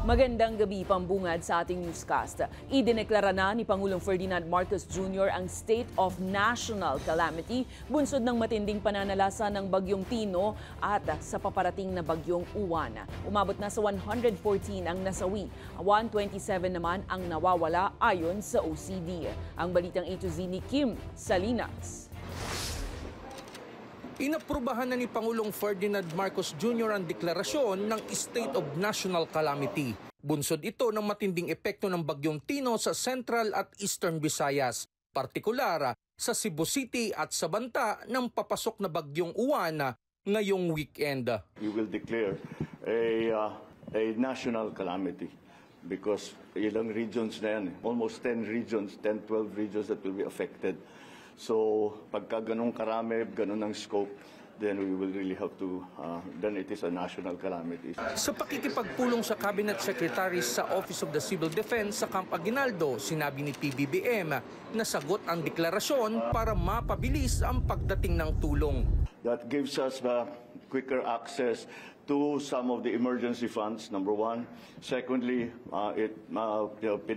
Magandang gabi, pambungad sa ating newscast. Idineklara na ni Pangulong Ferdinand Marcos Jr. ang State of National Calamity bunsod ng matinding pananalasa ng Bagyong Tino at sa paparating na Bagyong Uwan. Umabot na sa 114 ang nasawi, 127 naman ang nawawala ayon sa OCD. Ang balitang A to Z ni Kim Salinas. Inaprubahan na ni Pangulong Ferdinand Marcos Jr. ang deklarasyon ng State of National Calamity. Bunsod ito ng matinding epekto ng Bagyong Tino sa Central at Eastern Visayas, partikular sa Cebu City at sa banta ng papasok na Bagyong Uwan ngayong weekend. We will declare a national calamity because ilang regions na yan, almost 10 regions, 10-12 regions that will be affected. So, pagka ganun karami, ganun ang scope, then we will really have to, then it is a national calamity. Sa pakikipagpulong sa Cabinet Secretaries sa Office of the Civil Defense sa Camp Aguinaldo, sinabi ni PBBM na sagot ang deklarasyon para mapabilis ang pagdating ng tulong. That gives us quicker access to some of the emergency funds, number one. Secondly,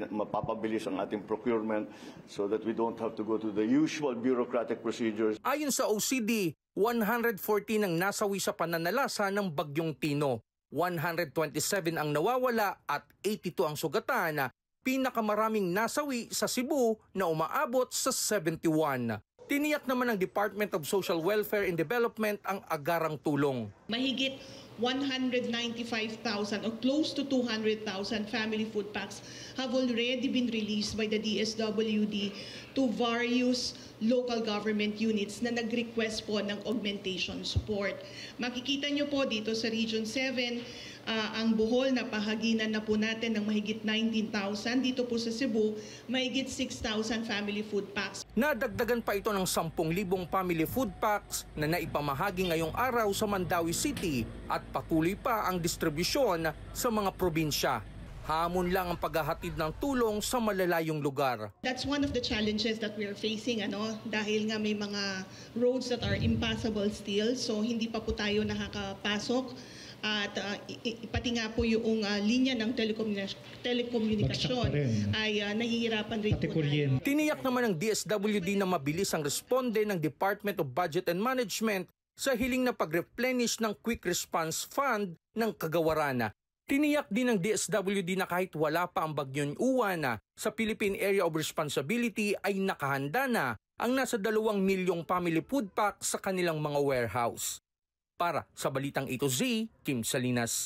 mapapabilis ang ating procurement so that we don't have to go to the usual bureaucratic procedures. Ayon sa OCD, 114 ang nasawi sa pananalasa ng Bagyong Tino, 127 ang nawawala at 82 ang sugatan, pinakamaraming nasawi sa Cebu na umaabot sa 71. Tiniyak naman ng Department of Social Welfare and Development ang agarang tulong. Mahigit 195,000 or close to 200,000 family food packs have already been released by the DSWD to various local government units na nag-request po ng augmentation support. Makikita nyo po dito sa Region 7, ang Bohol na pahaginan na po natin ng mahigit 19,000. Dito po sa Cebu, mahigit 6,000 family food packs. Nadagdagan pa ito ng 10,000 family food packs na naipamahagi ngayong araw sa Mandawi City at patuloy pa ang distribusyon sa mga probinsya. Hamon lang ang paghahatid ng tulong sa malalayong lugar. That's one of the challenges that we are facing, dahil nga may mga roads that are impassable still, so hindi pa po tayo nakakapasok. At pati nga po yung linya ng telekomunikasyon ay nahihirapan rin po tayo. Tiniyak naman ng DSWD na mabilis ang responde ng Department of Budget and Management sa hiling na pag-replenish ng Quick Response Fund ng Kagawaran. Tiniyak din ng DSWD na kahit wala pa ang Bagyong Uwan, sa Philippine Area of Responsibility ay nakahanda na ang nasa 2 milyong family food pack sa kanilang mga warehouse. Para sa Balitang A to Z, Kim Salinas.